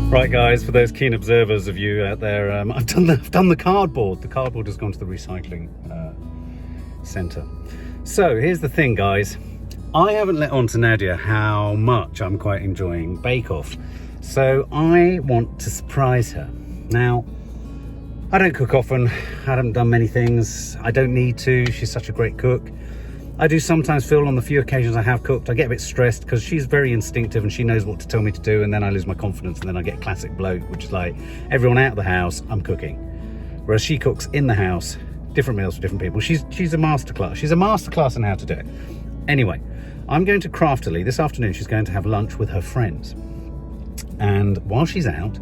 Right guys, for those keen observers of you out there, I've done the cardboard. The cardboard has gone to the recycling centre. So here's the thing guys, I haven't let on to Nadia how much I'm quite enjoying Bake Off. So I want to surprise her. Now, I don't cook often, I haven't done many things, I don't need to, she's such a great cook. I do sometimes feel on the few occasions I have cooked, I get a bit stressed because she's very instinctive and she knows what to tell me to do, and then I lose my confidence and then I get classic bloat, which is like, everyone out of the house, I'm cooking. Whereas she cooks in the house, different meals for different people. She's a masterclass. She's a masterclass in how to do it. Anyway, I'm going to Craftily. This afternoon she's going to have lunch with her friends. And while she's out,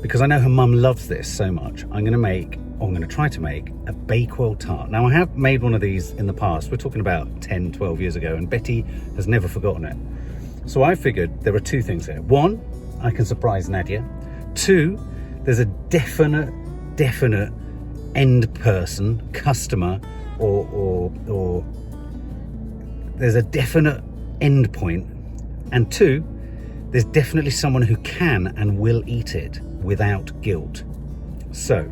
because I know her mum loves this so much, I'm going to try to make a Bakewell tart. Now I have made one of these in the past, we're talking about 10, 12 years ago, and Betty has never forgotten it. So I figured there are two things here. One, I can surprise Nadia. Two, there's a definite end person, customer, or there's a definite end point. And two, there's definitely someone who can and will eat it without guilt. So,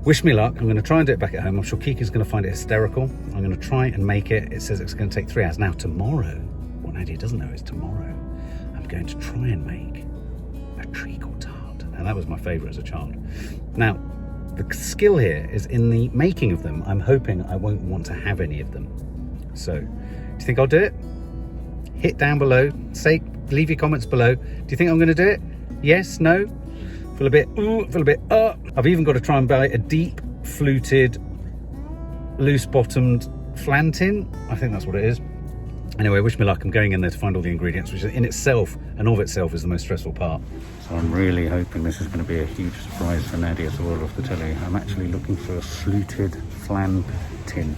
wish me luck. I'm going to try and do it back at home. I'm sure Kiki's going to find it hysterical. I'm going to try and make it. It says it's going to take 3 hours. Now tomorrow, what Nadia doesn't know is tomorrow, I'm going to try and make a treacle tart. And that was my favourite as a child. Now, the skill here is in the making of them. I'm hoping I won't want to have any of them. So, do you think I'll do it? Hit down below. Leave your comments below. Do you think I'm going to do it? Yes? No? Feel a bit, feel a bit, I've even got to try and buy a deep fluted, loose bottomed flan tin. I think that's what it is. Anyway, wish me luck. I'm going in there to find all the ingredients, which in itself and of itself is the most stressful part. So I'm really hoping this is going to be a huge surprise for Nadia, so all off the telly. I'm actually looking for a fluted flan tin.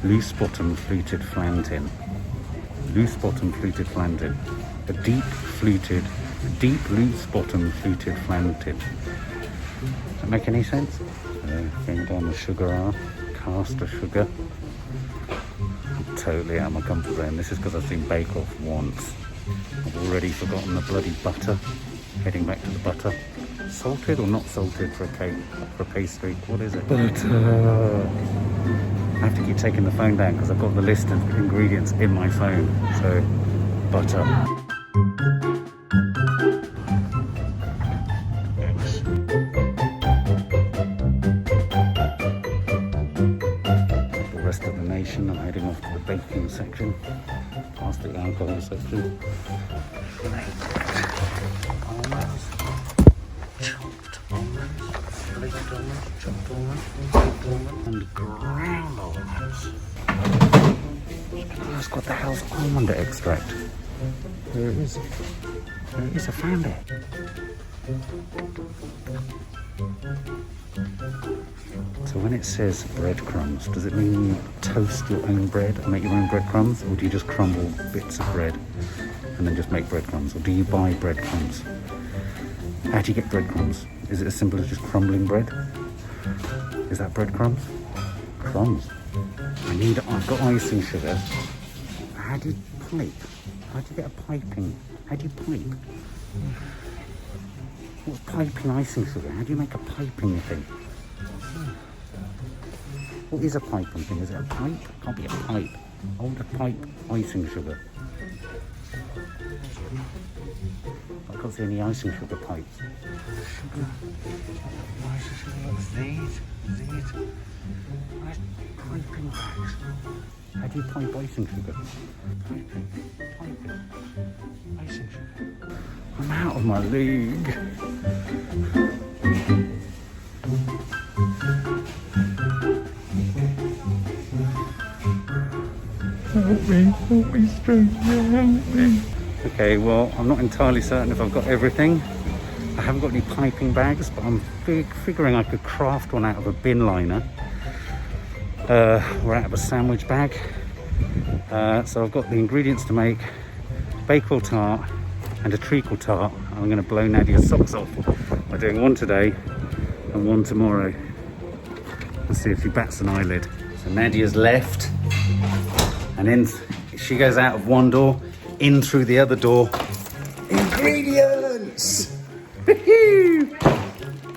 Loose bottomed fluted flan tin. Loose bottomed fluted flan tin. A deep loose bottom fluted flan tin. Does that make any sense? Bring down the sugar, caster sugar. I'm totally out of my comfort zone. This is because I've seen Bake Off once. I've already forgotten the bloody butter. Heading back to the butter. Salted or not salted for a cake, for a pastry? What is it? Butter. I have to keep taking the phone down because I've got the list of ingredients in my phone. So, butter. I'm heading off to the baking section, past the alcohol section. Almonds, chopped almonds, flaked almonds, chopped almonds, flaked almonds, and ground almonds. I was going to ask what the hell's almond extract? There it is. There it is, I found it. So when it says breadcrumbs, does it mean you toast your own bread and make your own breadcrumbs? Or do you just crumble bits of bread and then just make breadcrumbs? Or do you buy breadcrumbs? How do you get breadcrumbs? Is it as simple as just crumbling bread? Is that breadcrumbs? Crumbs. I've got icing sugar. How do you pipe? How do you get a piping? How do you pipe? What's piping icing sugar? How do you make a piping thing? What is a piping thing? Is it a pipe? It can't be a pipe. Hold a pipe icing sugar. I can't see any icing sugar pipes. Sugar. Icing sugar. These. Where's piping bags? How do you pipe icing sugar? Piping. Icing sugar. I'm out of my league. Help me, stranger, help me. Okay, well, I'm not entirely certain if I've got everything. I haven't got any piping bags, but I'm figuring I could craft one out of a bin liner or out of a sandwich bag. So I've got the ingredients to make Bakewell tart and a treacle tart. I'm going to blow Nadia's socks off by doing one today and one tomorrow. Let's see if she bats an eyelid. So Nadia's left, and in she goes out of one door, in through the other door. Ingredients!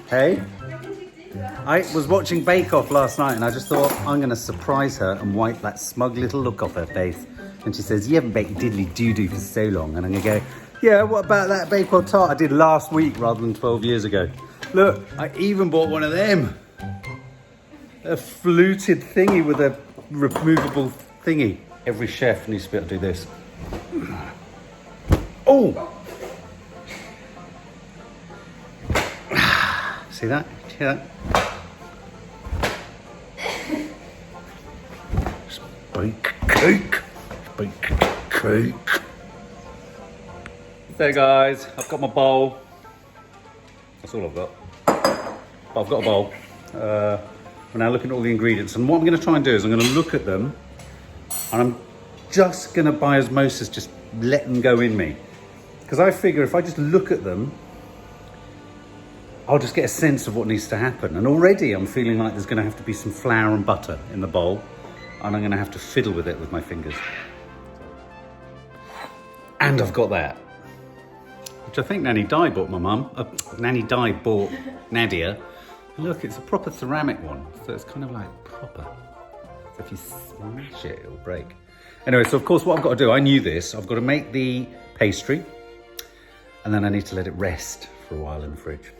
Hey, I was watching Bake Off last night and I just thought I'm going to surprise her and wipe that smug little look off her face. And she says, you haven't baked diddly doo-doo for so long. And I'm going to go, yeah, what about that Bake Off tart I did last week rather than 12 years ago? Look, I even bought one of them. A fluted thingy with a removable thingy. Every chef needs to be able to do this. Oh! See that? Hear that? Just bake cake. Bake cake. There guys, I've got my bowl. That's all I've got. But I've got a bowl. We're now looking at all the ingredients. And what I'm going to try and do is I'm going to look at them and I'm just going to, by osmosis, just let them go in me. Because I figure if I just look at them, I'll just get a sense of what needs to happen. And already I'm feeling like there's going to have to be some flour and butter in the bowl. And I'm going to have to fiddle with it with my fingers. And I've got that. Which I think Nanny Di bought my mum. Nanny Di bought Nadia. Look, it's a proper ceramic one. So it's kind of like proper. So if you smash it, it'll break. Anyway, so of course what I've got to do, I knew this. I've got to make the pastry. And then I need to let it rest for a while in the fridge.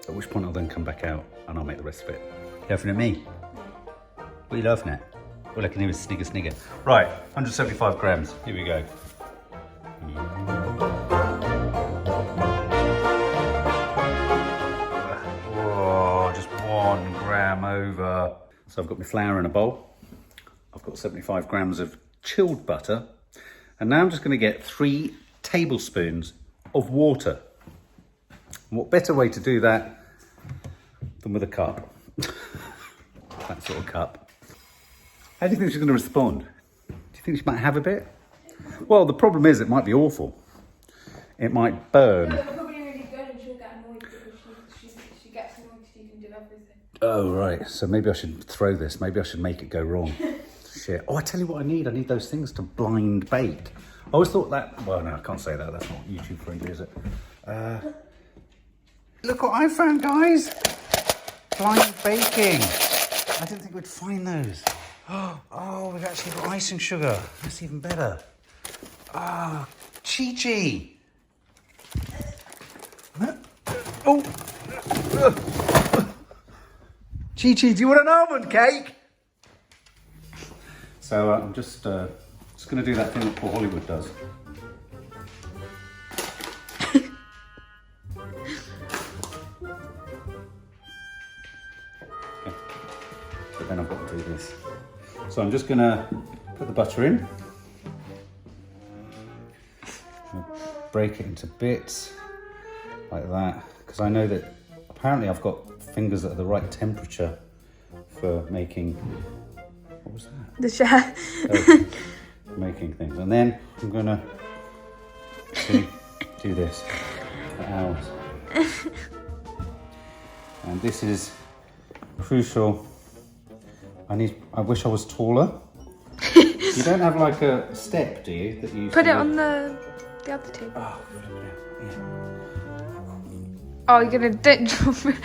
At which point I'll then come back out and I'll make the rest of it. Laughing at me? What are you laughing at? All I can hear is snigger, snigger. Right, 175 grams. Here we go. Whoa, just 1 gram over. So I've got my flour in a bowl. I've got 75 grams of chilled butter. And now I'm just going to get 3 tablespoons of water. And what better way to do that than with a cup? That sort of cup. How do you think she's going to respond? Do you think she might have a bit? Well, the problem is it might be awful. It might burn. No, it'll probably really good and she'll get annoyed because she gets annoyed because you can do everything. Oh, right. So maybe I should throw this. Maybe I should make it go wrong. Shit. Oh, I tell you what I need. I need those things to blind bake. I always thought that... Well, no, I can't say that. That's not YouTube friendly, is it? Look what I found, guys. Blind baking. I didn't think we'd find those. Oh, we've actually got icing sugar. That's even better. Ah, Chi-Chi. Oh. Chi-Chi, do you want an almond cake? So I'm just going to do that thing that Paul Hollywood does. But then I've got to do this. So I'm just going to put the butter in. Break it into bits like that, because I know that apparently I've got fingers that are the right temperature for making, what was that? The chef. Making things. And then I'm going to do this for hours. And this is crucial. I wish I was taller. You don't have like a step, do you? That you put it on the other table. Oh, yeah. Oh, you're gonna drop it.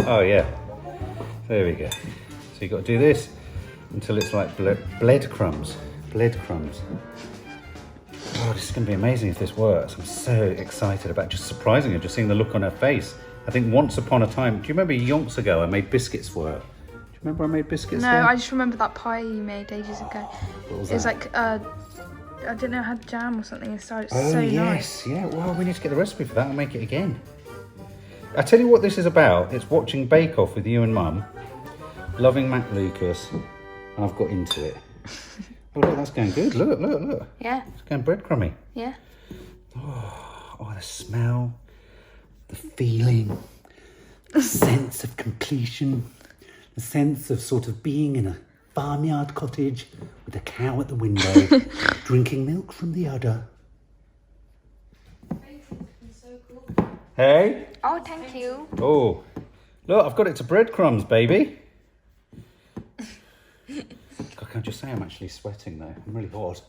Oh yeah. There we go. So you've got to do this until it's like breadcrumbs. Breadcrumbs. Oh, this is going to be amazing if this works. I'm so excited about just surprising her, just seeing the look on her face. I think once upon a time, do you remember yonks ago I made biscuits for her? Do you remember I made biscuits No, for her? I just remember that pie you made ages ago. What was it was that? like, I don't know, it had jam or something inside. It's Oh, so yes. nice. Yeah, well, we need to get the recipe for that and make it again. I tell you what this is about. It's watching Bake Off with you and Mum, loving Matt Lucas, and I've got into it. Oh, look, that's going good. Look, look, look. Yeah. It's going breadcrumby. Yeah. Oh, the smell, the feeling, the sense of completion, the sense of sort of being in a farmyard cottage with a cow at the window, drinking milk from the udder. Hey? Oh, thank you. Oh, look, I've got it to breadcrumbs, baby. God, can I just say I'm actually sweating though? I'm really hot.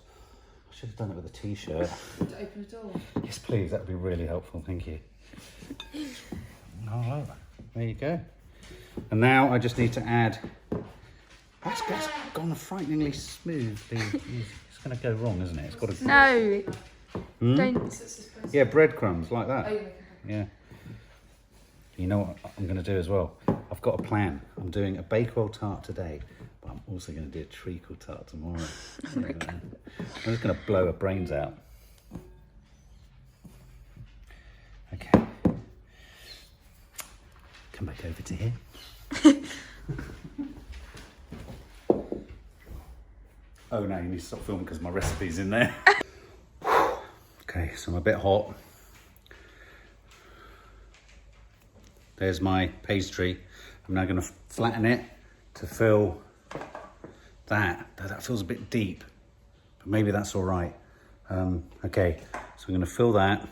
should have done it with a t-shirt. To open the door. Yes, please. That would be really helpful. Thank you. Oh, there you go. And now I just need to add. That's gone frighteningly smoothly. It's going to go wrong, isn't it? It's got to. No. Don't. Yeah, breadcrumbs like that. Oh, yeah. Yeah. You know what I'm going to do as well? I've got a plan. I'm doing a Bakewell tart today, but I'm also going to do a treacle tart tomorrow. I'm just going to blow her brains out. Okay. Come back over to here. Oh no, you need to stop filming because my recipe's in there. Okay, so I'm a bit hot. There's my pastry. I'm now going to flatten it to fill that. That feels a bit deep, but maybe that's all right. Okay, so I'm going to fill that.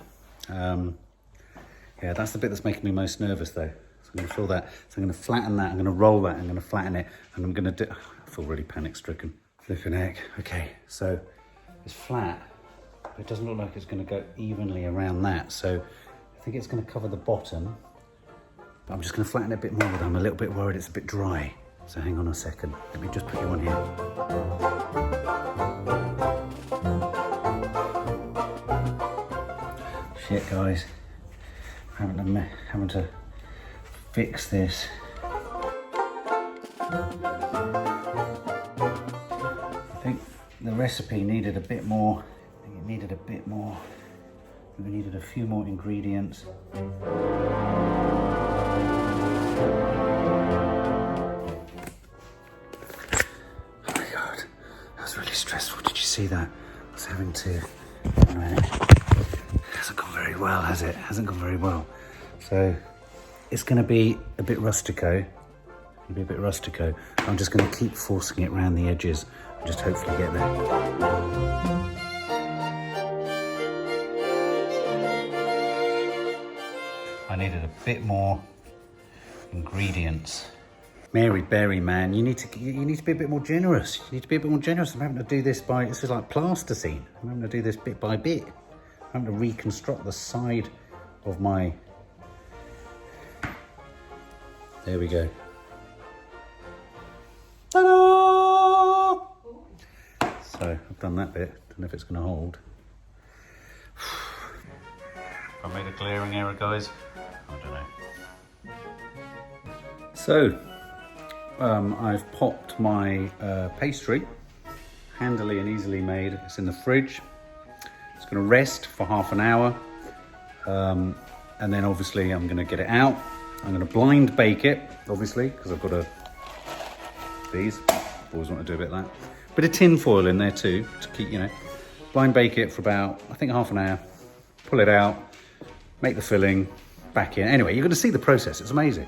Yeah, that's the bit that's making me most nervous though. So I'm going to fill that. So I'm going to flatten that. I'm going to roll that. I'm going to flatten it. And I'm going to do... I feel really panic-stricken. Flipping heck. Okay, so it's flat. But it doesn't look like it's going to go evenly around that. So I think it's going to cover the bottom. But I'm just going to flatten it a bit more. I'm a little bit worried it's a bit dry. So hang on a second. Let me just put you on here. Shit, guys. Having to fix this. I think the recipe needed a bit more. I think it needed a bit more. We needed a few more ingredients. Oh my God, that was really stressful. Did you see that? I was having to. Wait a minute. It hasn't gone very well, has it? It hasn't gone very well. So it's going to be a bit rustico. I'm just going to keep forcing it around the edges and just hopefully get there. I needed a bit more ingredients. Mary Berry, man, you need to be a bit more generous. I'm having to do this this is like plasticine. I'm having to do this bit by bit. I'm having to reconstruct the side of my... There we go. Ta-da! So I've done that bit. Don't know if it's going to hold. I made a glaring error, guys. I don't know. So I've popped my pastry, handily and easily made. It's in the fridge. It's going to rest for half an hour, and then obviously I'm going to get it out. I'm going to blind bake it, obviously, because I've got these. Always want to do a bit of that. Bit of tin foil in there too, to keep, blind bake it for about, I think, half an hour. Pull it out, make the filling, back in. Anyway, you're going to see the process. It's amazing.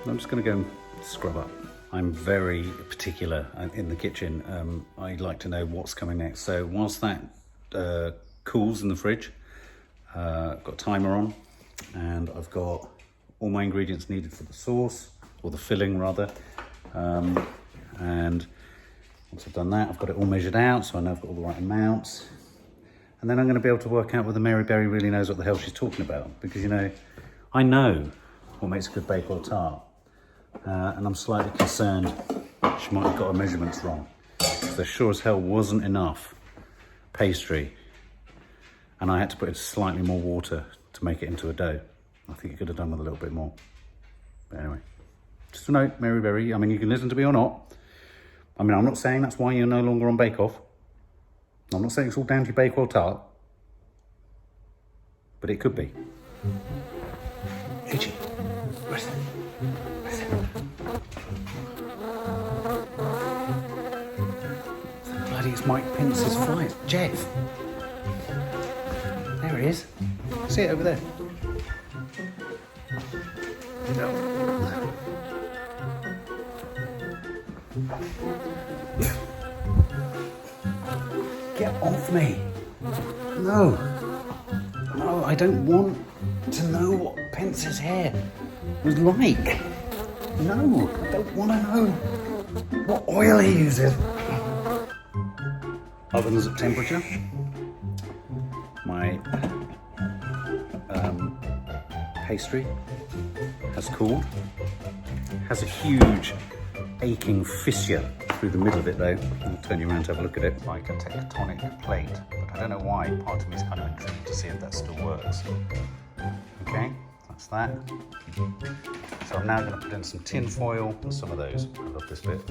I'm just going to go and scrub up. I'm very particular in the kitchen. I like to know what's coming next. So whilst that cools in the fridge, I've got a timer on, and I've got all my ingredients needed for the sauce, or the filling rather. And once I've done that, I've got it all measured out, so I know I've got all the right amounts. And then I'm going to be able to work out whether Mary Berry really knows what the hell she's talking about. Because, I know what makes a good Bakewell tart. And I'm slightly concerned she might have got her measurements wrong. Because there sure as hell wasn't enough pastry. And I had to put slightly more water to make it into a dough. I think you could have done with a little bit more. But anyway, just a note, Mary Berry. I mean, you can listen to me or not. I mean, I'm not saying that's why you're no longer on Bake Off. I'm not saying it's all down to your Bakewell tart. But it could be. Luigi, where's it? Bloody, it's Mike Pince's fly. It's Jeff. There he is. See it over there. Get off me. No, I don't want to know what Pence's hair was like. No, I don't want to know what oil he uses. oven's at temperature. My pastry has cooled. Has a huge aching fissure through the middle of it though. I'll turn you around to have a look at it. Like a tectonic plate, but I don't know why. Part of me is kind of intrigued to see if that still works. Okay, that's that. So I'm now going to put in some tin foil and some of those. I love this bit.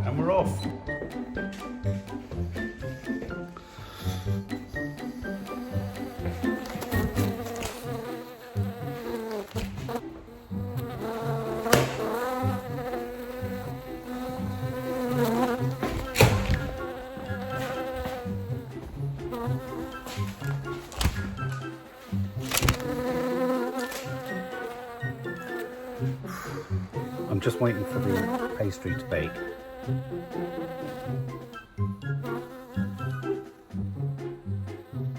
And we're off. I'm just waiting for the pastry to bake.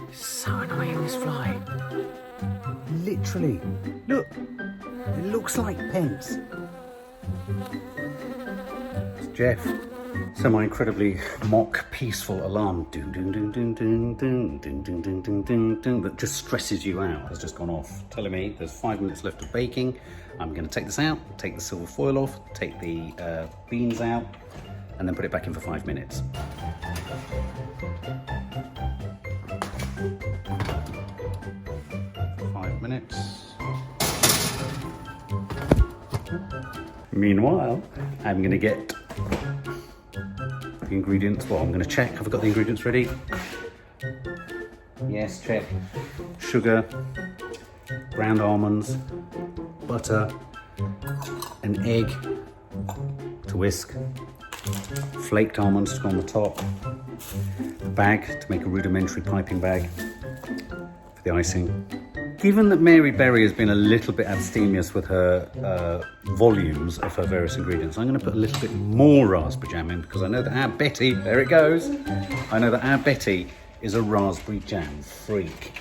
It's so annoying, this fly. Literally. Look. It looks like pence. It's Jeff. So my incredibly mock peaceful alarm ding ding ding ding ding ding ding ding ding ding ding ding that just stresses you out has just gone off, telling me there's 5 minutes left of baking. I'm going to take this out, take the silver foil off, take the beans out, and then put it back in for 5 minutes. Meanwhile, I'm going to get the ingredients. Well, I'm going to check. Have I got the ingredients ready? Yes, check. Sugar, ground almonds, butter, an egg to whisk, flaked almonds to go on the top, a bag to make a rudimentary piping bag for the icing. Given that Mary Berry has been a little bit abstemious with her volumes of her various ingredients, I'm going to put a little bit more raspberry jam in because I know that our Betty, there it goes, I know that our Betty is a raspberry jam freak.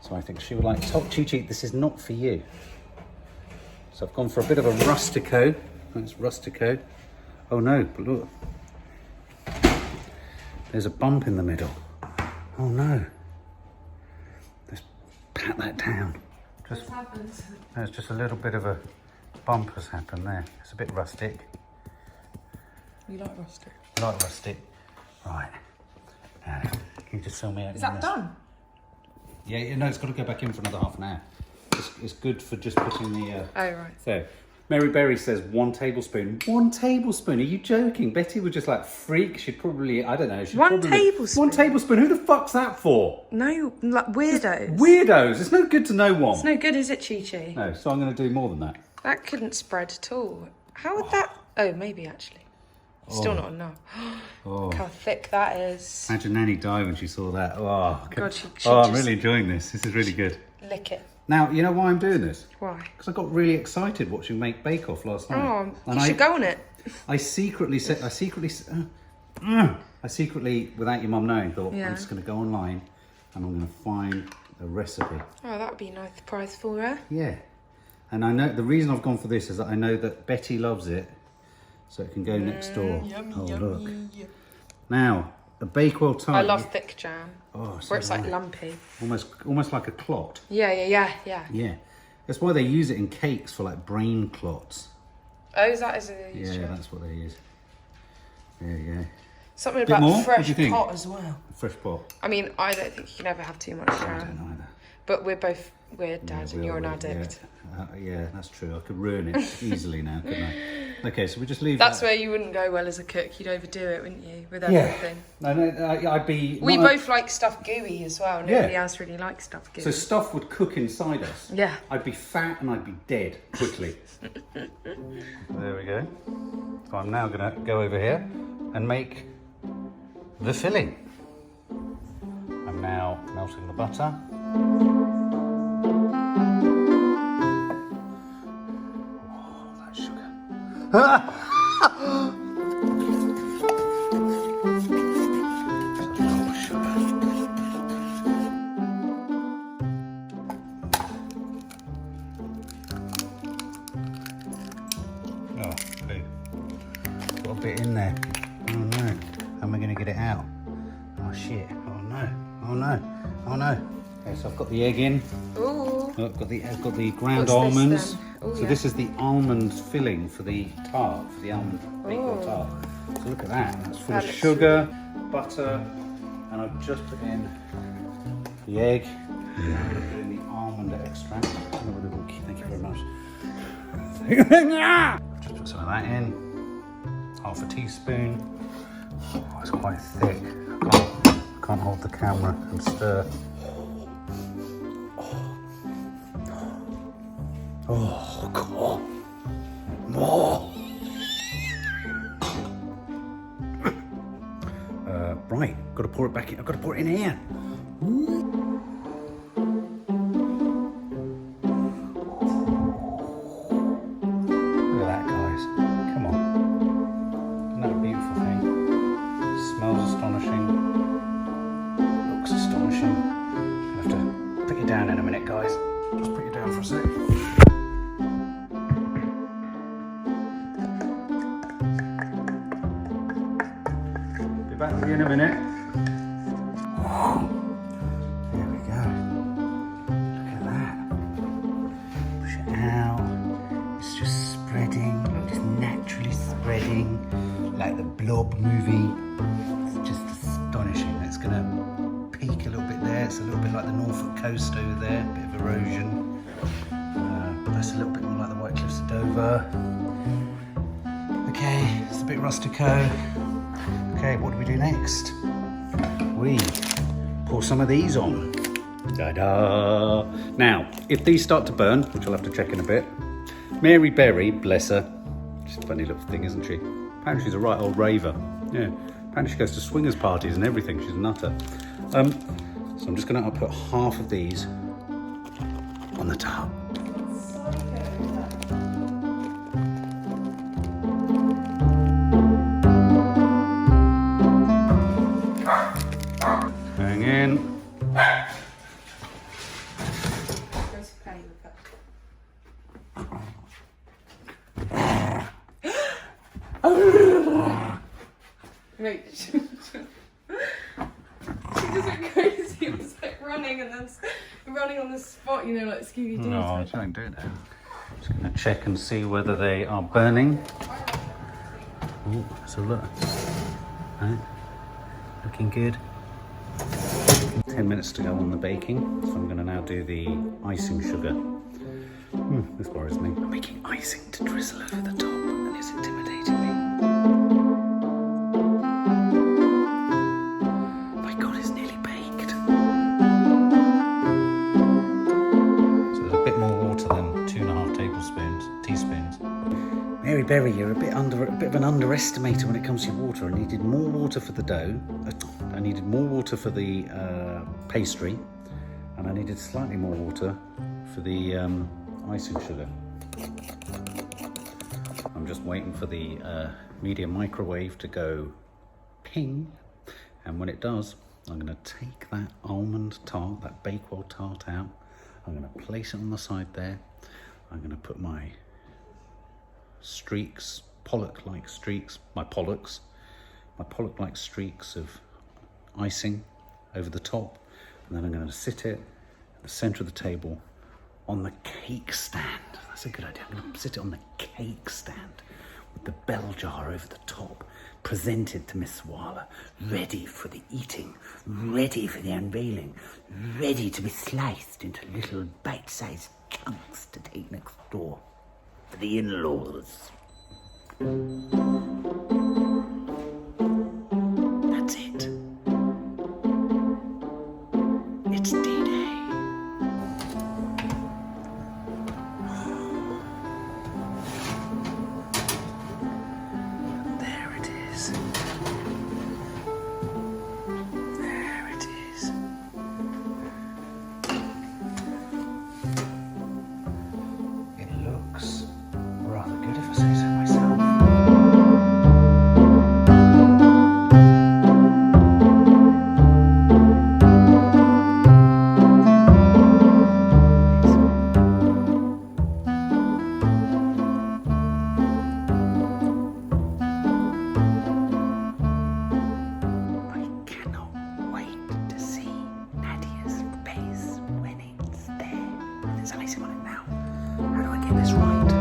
So I think she would like, Chi-Chi, this is not for you. So I've gone for a bit of a rustico. That's rustico. Oh no, but look. There's a bump in the middle. Oh no. Let's pat that down. Just, there's just a little bit of a bump has happened there. It's a bit rustic. You like rustic? I like rustic. Right. Now, can you just fill me out? Is that done? Yeah, no, it's got to go back in for another half an hour. It's good for just putting the... Oh, right. So, Mary Berry says 1 tablespoon. 1 tablespoon? Are you joking? Betty would just like freak. She'd probably, I don't know. She'd One probably, tablespoon? 1 tablespoon? Who the fuck's that for? No, like weirdos. Weirdos. It's no good to no one. It's no good, is it, Chi-Chi? No, so I'm going to do more than that. That couldn't spread at all. How would that... Oh, maybe, actually. Still not enough. Look how thick that is. Imagine Nanny die when she saw that. Oh, God, she I'm really enjoying this. This is really good. Lick it. Now, you know why I'm doing this? Why? Because I got really excited watching Make Bake Off last night. Oh, and you should go on it. I secretly, without your mum knowing, thought I'm just going to go online and I'm going to find a recipe. Oh, that would be a nice surprise for her. Yeah. And I know the reason I've gone for this is that I know that Betty loves it, so it can go next door. Yummy, oh, yummy. look. Now, a Bakewell tart. I love thick jam. Oh, so where it's like nice. lumpy. Almost like a clot. Yeah. Yeah. That's why they use it in cakes for like brain clots. Oh, is that as a Yeah, that's what they use. There you go. Something Bit about more? What fresh do you think? pot as well. Fresh pot. I mean, I don't think you can ever have too much I jam. don't know either. But we're dad and you're an addict. Yeah, that's true. I could ruin it easily now, couldn't I? Okay, so we just leave That's that. where you wouldn't go well as a cook. You'd overdo it, wouldn't you, with everything? I'd be... We both like stuff gooey as well. Nobody else really likes stuff gooey. So stuff would cook inside us. Yeah. I'd be fat and I'd be dead quickly. There we go. So I'm now going to go over here and make the filling. I'm now melting the butter. Oh, that sugar. a bit in there. Oh no. How am I going to get it out? Oh shit. Oh no. Oh no. Oh no. Okay, so I've got the egg in. Ooh. I've got the ground What's this almonds. then? Oh, so yeah. this is the almond filling for the tart, for the almond bakewell tart. So look at that. That's full That of looks sugar, butter, and I've just put in the egg. I'm going to put in the almond extract. Thank you very much. Just put some of that in. Half a teaspoon. Oh, it's quite thick. I can't hold the camera and stir. Oh God! More. Right, got to pour it back in. I've got to pour it in here. Look at that, guys. Come on. Isn't that a beautiful thing? Smells astonishing. Looks astonishing. I have to put you down in a minute, guys. Just put you down for a sec. Be back with you in a minute. There we go. Look at that. Push it out. It's just spreading. Look, just naturally spreading like the Blob movie. It's just astonishing. It's going to peak a little bit there. It's a little bit like the Norfolk coast over there. A bit of erosion. But that's a little bit more like the White Cliffs of Dover. Okay, it's a bit rustico. Okay, what do we do next? We pour some of these on. Ta-da! Now, if these start to burn, which I'll have to check in a bit, Mary Berry, bless her, she's a funny little thing, isn't she? Apparently she's a right old raver. Yeah, apparently she goes to swingers parties and everything. She's a nutter. So I'm just going to put half of these on the top. Going in. Wait, she does it crazy. It was like running and then running on the spot, you know, like Scooby-Doo. No, I don't do that. Just going to check and see whether they are burning. Oh, so look. Right. Looking good. 10 minutes to go on the baking, so I'm going to now do the icing sugar. This worries me. I'm making icing to drizzle over the top, and it's intimidating me. My God, it's nearly baked. So there's a bit more water than 2.5 teaspoons. Mary Berry, you're a bit of an underestimator when it comes to your water. I needed more water for the dough. I needed more water for the pastry, and I needed slightly more water for the icing sugar. I'm just waiting for the medium microwave to go ping, and when it does, I'm going to take that almond tart, that Bakewell tart out. I'm going to place it on the side there. I'm going to put my streaks, pollock-like streaks, my pollock-like streaks of icing over the top, and then I'm going to sit it at the centre of the table on the cake stand. That's a good idea. I'm going to sit it on the cake stand with the bell jar over the top, presented to Miss Sawalha, ready for the eating, ready for the unveiling, ready to be sliced into little bite-sized chunks to take next door for the in-laws. That's it. It's D-Day. There it is. There it is. It looks rather good if I say so myself. get this right.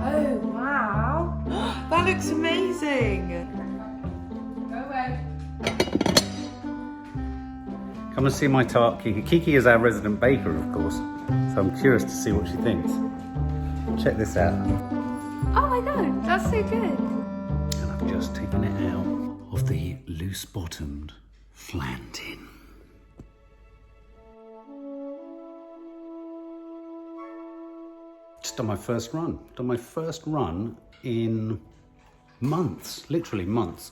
Oh, wow. That looks amazing. Go away. Come and see my tart, Kiki. Kiki is our resident baker, of course, so I'm curious to see what she thinks. Check this out. Oh my god, that's so good. And I've just taken it out of the loose-bottomed flan tin. Just done my first run. Done my first run in months, literally months.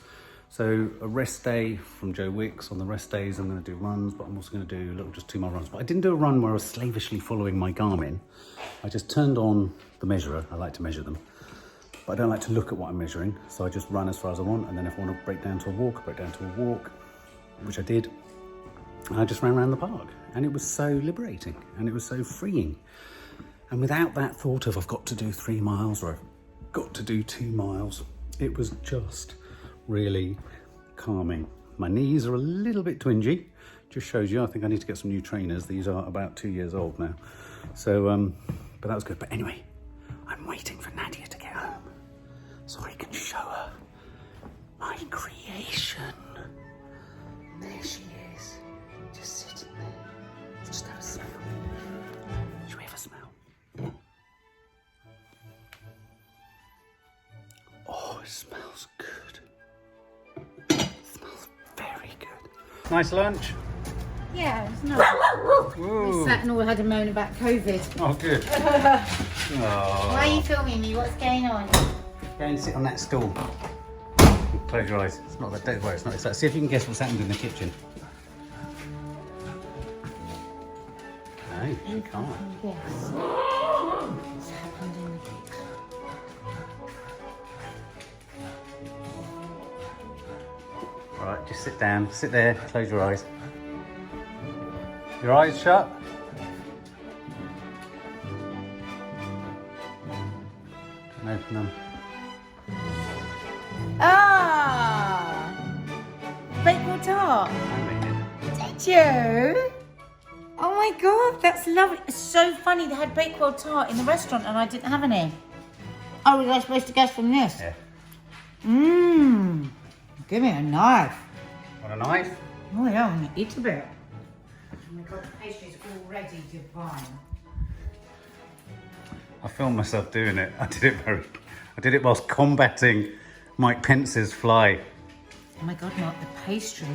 So a rest day from Joe Wicks. On the rest days I'm going to do runs, but I'm also going to do just 2 more runs. But I didn't do a run where I was slavishly following my Garmin. I just turned on the measurer. I like to measure them, but I don't like to look at what I'm measuring. So I just run as far as I want, and then if I want to break down to a walk, I break down to a walk, which I did. And I just ran around the park, and it was so liberating, and it was so freeing. And without that thought of I've got to do 3 miles or I've got to do 2 miles, it was just really calming. My knees are a little bit twingy. Just shows you, I think I need to get some new trainers. These are about 2 years old now. So, but that was good. But anyway, I'm waiting for Nadia to get home so I can show her my creation. There she is, just sitting there. Just have a smell. Should we have a smell? Oh, it smells good. It smells very good. Nice lunch. Yeah, it's nice. Ooh. We sat and all had a moan about COVID. Oh, good. Oh. Why are you filming me? What's going on? Go and sit on that stool. Close your eyes. It's not that. Don't worry. It's not. It's like, see if you can guess what's happened in the kitchen. No, she can't. Yes. What's happened in the kitchen? All right, just sit down. Sit there. Close your eyes. Your eyes shut. And open them. Ah! Bakewell tart. I made it. Did you? Oh my god, that's lovely. It's so funny, they had Bakewell tart in the restaurant and I didn't have any. Oh, was I supposed to guess from this? Yeah. Mmm. Give me a knife. Want a knife? Oh yeah, I'm gonna eat a bit. Oh my god, the pastry's already divine. I filmed myself doing it. I did it whilst combating Mike Pence's fly. Oh my god, Mark, the pastry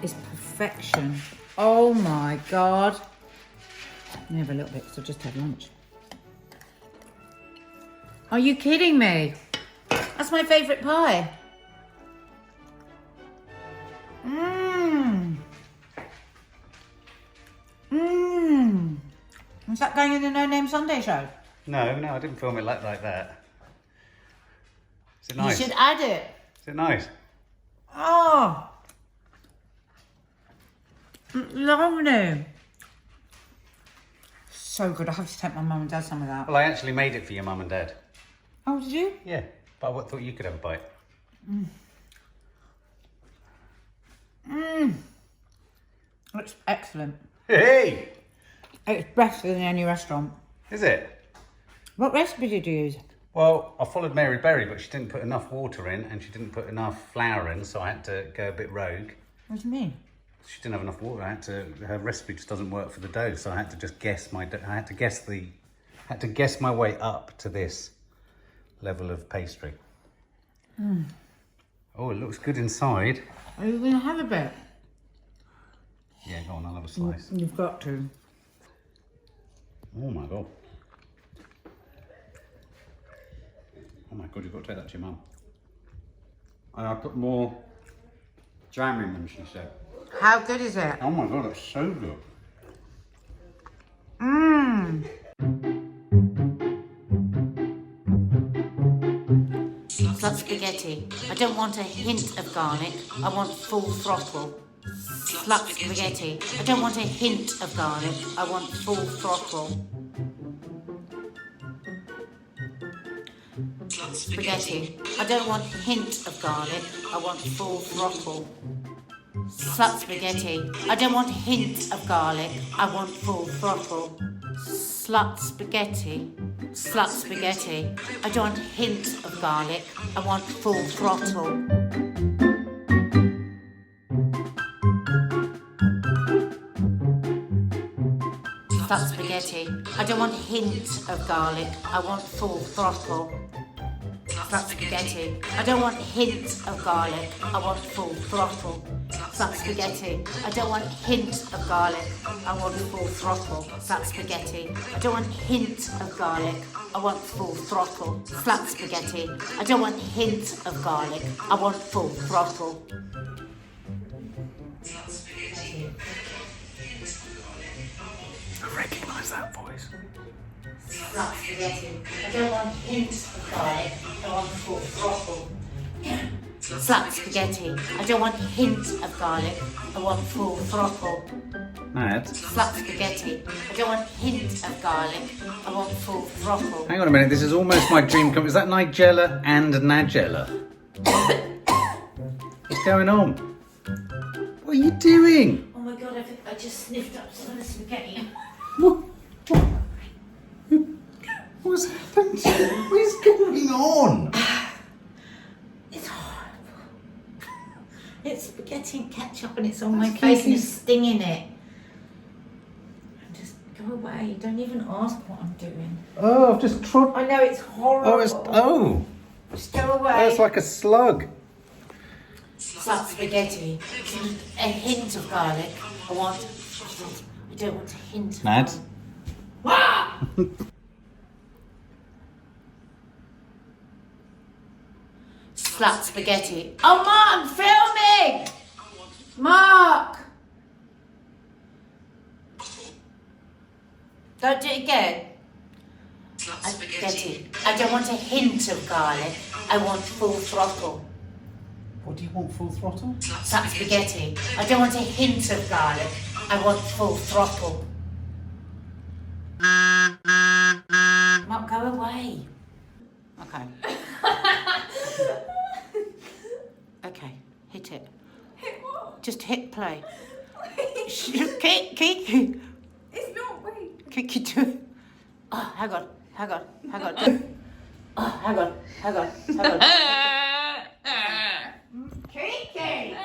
is perfection. Oh my god. I'm gonna have a little bit because I just had lunch. Are you kidding me? That's my favourite pie. Mmm. Mmm. Is that going in the No Name Sunday show? No, I didn't film it like that. Is it nice? You should add it. Is it nice? Oh. Lovely. So good. I have to take my mum and dad some of that. Well, I actually made it for your mum and dad. Oh, did you? Yeah, but I thought you could have a bite. Mmm. Mmm. It's excellent. Hey! It's better than any restaurant. Is it? What recipe did you use? Well, I followed Mary Berry, but she didn't put enough water in and she didn't put enough flour in, so I had to go a bit rogue. What do you mean? She didn't have enough water. Her recipe just doesn't work for the dough, so I had to just guess I had to guess my way up to this level of pastry. Mm. Oh, it looks good inside. Are you going to have a bit? Yeah, go on, I'll have a slice. You've got to. Oh my god. Oh my god, you've got to take that to your mum. And I put more jam in than she said. How good is it? Oh my god, that's so good. Mmm. Slut spaghetti. I don't want a hint of garlic. I want full throttle. Slut spaghetti. I don't want a hint of garlic. I want full throttle. spaghetti. I don't want hint of garlic. I want full throttle. Slut spaghetti. I don't want hint of garlic. I want full throttle. Slut spaghetti. Slut spaghetti. I don't want hint of garlic. I want full throttle. Slut spaghetti. I don't want hint of garlic. I want full throttle. Slut spaghetti. I don't want hint of garlic. I want full throttle. Slut spaghetti. I don't want hint of garlic. I want full throttle. Slut spaghetti. I don't want hint of garlic. I want full throttle. Slut spaghetti. I don't want hint of garlic. I want full throttle. I recognise that voice. Slut spaghetti. I don't want hint of garlic. I want full throttle. Slut spaghetti. I don't want hint of garlic. I want full throttle. Nad, Slut spaghetti. I don't want hint of garlic. I want full throttle. hang on a minute, this is almost my dream come. Is that Nigella and NIGELLA? What's going on? What are you doing? Oh my god, I just sniffed up some of the spaghetti. What's happened? What is going on? It's horrible. It's spaghetti and ketchup and it's on my face and it's stinging it. Just go away. Don't even ask what I'm doing. Oh, I've just trod. I know it's horrible. Oh, Just go away. it's like a slug. Slut spaghetti. A hint of garlic. I don't want a hint of Nad? garlic. Slut spaghetti. Oh, Mark, I'm filming! Mark! Don't do it again. Spaghetti. I don't want a hint of garlic. I want full throttle. What do you want, full throttle? Slut spaghetti. I don't want a hint of garlic. I want full throttle. Mark, go away. Okay. Okay, hit it. Hit what? Just hit play. Wait. Kiki. It's not, wait. Kiki, do it. Oh, hang on. Oh, hang on. Kiki!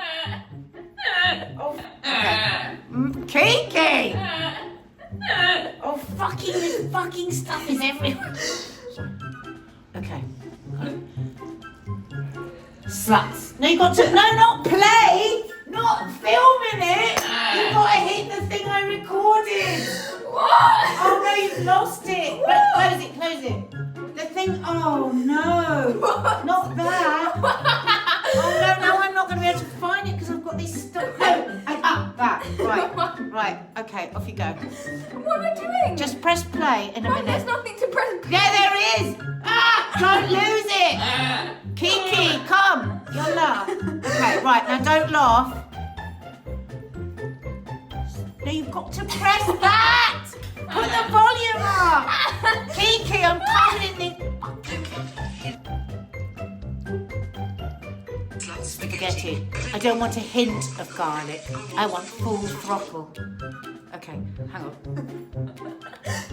Oh, okay. Kiki! Oh, fucking, this fucking stuff is everywhere. Sorry. Okay. Sluts. No, you got to, no, not play! Not filming it! You gotta hit the thing I recorded! What? Oh no, you've lost it! Wait, close it. The thing, oh no! Not that! Oh no, now I'm not gonna be able to find it because I've got this stuff. No, that. Right, okay, off you go. What am I doing? Just press play in a Mum, there's minute. nothing to press. Yeah, there is! Don't lose it! Kiki, come! You'll laugh. Okay, right, now don't laugh. No, you've got to press that! Put the volume up! Kiki, I'm covered in this. Spaghetti. I don't want a hint of garlic. I want full throttle. Okay, hang on.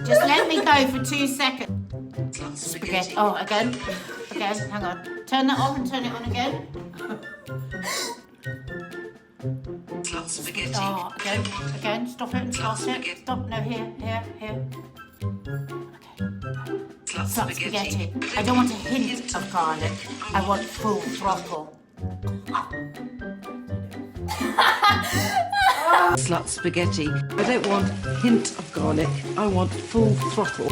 Just let me go for 2 seconds. Spaghetti. Oh, again. Hang on. Turn that off and turn it on again. Spaghetti. Oh, again. Stop it and start it. Stop. No, here. Okay. Slut spaghetti. I don't want a hint of garlic. I want full throttle. Slut spaghetti. I don't want hint of garlic. I want full throttle.